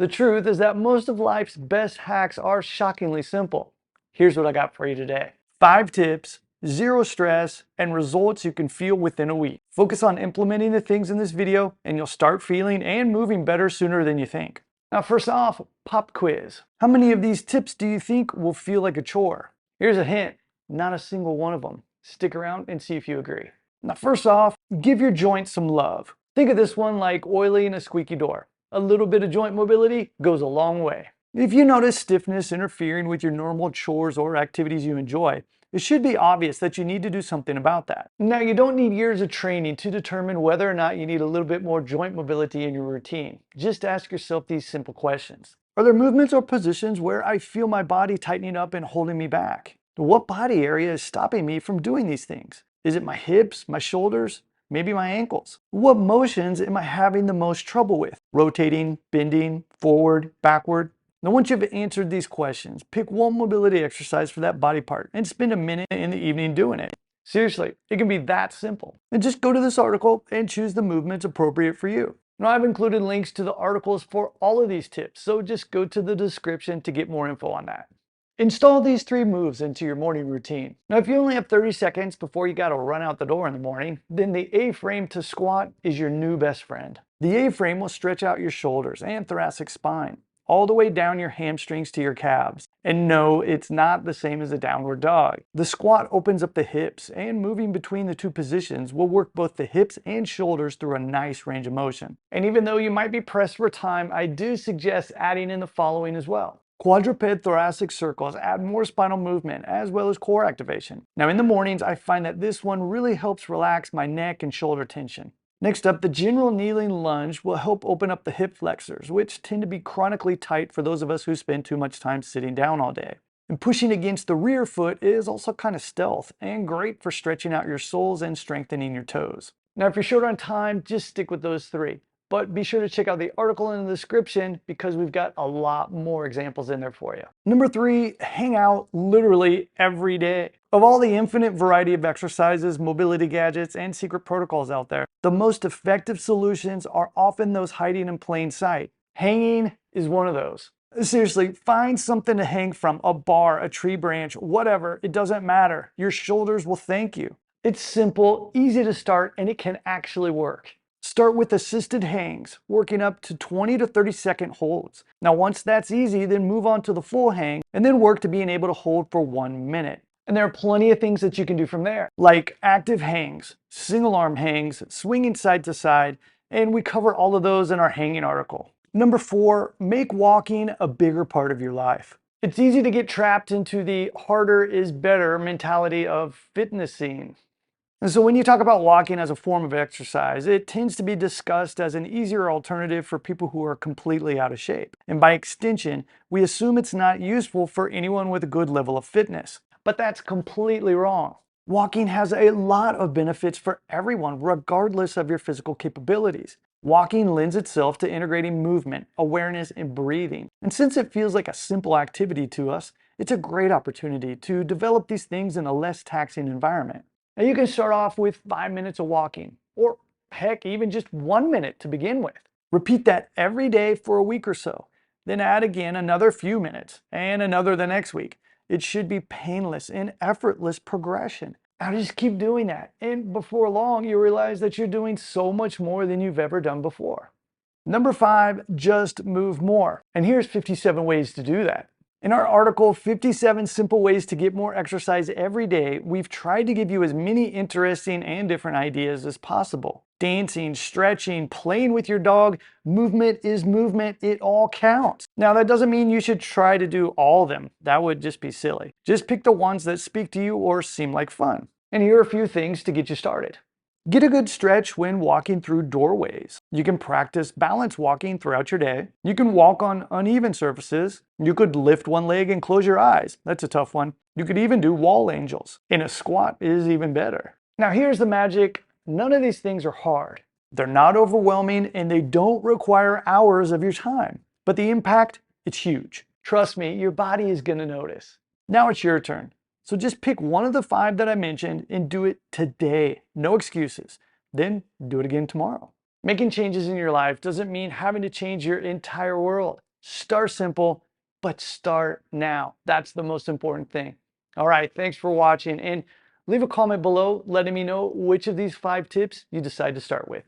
The truth is that most of life's best hacks are shockingly simple. Here's what I got for you today. 5 tips, 0 stress, and results you can feel within a week. Focus on implementing the things in this video and you'll start feeling and moving better sooner than you think. Now first off, pop quiz. How many of these tips do you think will feel like a chore? Here's a hint, not a single one of them. Stick around and see if you agree. Now first off, give your joints some love. Think of this one like oiling a squeaky door. A little bit of joint mobility goes a long way. If you notice stiffness interfering with your normal chores or activities you enjoy, it should be obvious that you need to do something about that. Now, you don't need years of training to determine whether or not you need a little bit more joint mobility in your routine. Just ask yourself these simple questions. Are there movements or positions where I feel my body tightening up and holding me back? What body area is stopping me from doing these things? Is it my hips, my shoulders? Maybe my ankles. What motions am I having the most trouble with? Rotating, bending, forward, backward. Now once you've answered these questions, pick one mobility exercise for that body part and spend a minute in the evening doing it. Seriously, it can be that simple. And just go to this article and choose the movements appropriate for you. Now I've included links to the articles for all of these tips, so just go to the description to get more info on that. Install these 3 moves into your morning routine. Now, if you only have 30 seconds before you gotta run out the door in the morning, then the A-frame to squat is your new best friend. The A-frame will stretch out your shoulders and thoracic spine, all the way down your hamstrings to your calves. And no, it's not the same as a downward dog. The squat opens up the hips, and moving between the 2 positions will work both the hips and shoulders through a nice range of motion. And even though you might be pressed for time, I do suggest adding in the following as well. Quadruped thoracic circles add more spinal movement as well as core activation. Now in the mornings, I find that this one really helps relax my neck and shoulder tension. Next up, the general kneeling lunge will help open up the hip flexors, which tend to be chronically tight for those of us who spend too much time sitting down all day. And pushing against the rear foot is also kind of stealth and great for stretching out your soles and strengthening your toes. Now if you're short on time, just stick with those 3. But be sure to check out the article in the description because we've got a lot more examples in there for you. Number 3, hang out literally every day. Of all the infinite variety of exercises, mobility gadgets, and secret protocols out there, the most effective solutions are often those hiding in plain sight. Hanging is one of those. Seriously, find something to hang from, a bar, a tree branch, whatever, it doesn't matter. Your shoulders will thank you. It's simple, easy to start, and it can actually work. Start with assisted hangs, working up to 20 to 30 second holds. Now once that's easy, then move on to the full hang and then work to being able to hold for 1 minute. And there are plenty of things that you can do from there, like active hangs, single arm hangs, swinging side to side, and we cover all of those in our hanging article. Number 4, make walking a bigger part of your life. It's easy to get trapped into the harder is better mentality of fitness scene. And so when you talk about walking as a form of exercise, it tends to be discussed as an easier alternative for people who are completely out of shape. And by extension, we assume it's not useful for anyone with a good level of fitness. But that's completely wrong. Walking has a lot of benefits for everyone, regardless of your physical capabilities. Walking lends itself to integrating movement, awareness, and breathing. And since it feels like a simple activity to us, it's a great opportunity to develop these things in a less taxing environment. Now you can start off with 5 minutes of walking, or heck, even just 1 minute to begin with. Repeat that every day for a week or so. Then add again another few minutes, and another the next week. It should be painless and effortless progression. Now just keep doing that, and before long you realize that you're doing so much more than you've ever done before. Number 5, just move more. And here's 57 ways to do that. In our article, 57 Simple Ways to Get More Exercise Every Day, we've tried to give you as many interesting and different ideas as possible. Dancing, stretching, playing with your dog, movement is movement, it all counts. Now that doesn't mean you should try to do all of them. That would just be silly. Just pick the ones that speak to you or seem like fun. And here are a few things to get you started. Get a good stretch when walking through doorways. You can practice balance walking throughout your day. You can walk on uneven surfaces. You could lift one leg and close your eyes. That's a tough one. You could even do wall angels. And a squat is even better. Now here's the magic. None of these things are hard. They're not overwhelming and they don't require hours of your time. But the impact, it's huge. Trust me, your body is gonna notice. Now it's your turn. So just pick one of the 5 that I mentioned and do it today. No excuses. Then do it again tomorrow. Making changes in your life doesn't mean having to change your entire world. Start simple, but start now. That's the most important thing. All right, thanks for watching, and leave a comment below letting me know which of these 5 tips you decide to start with.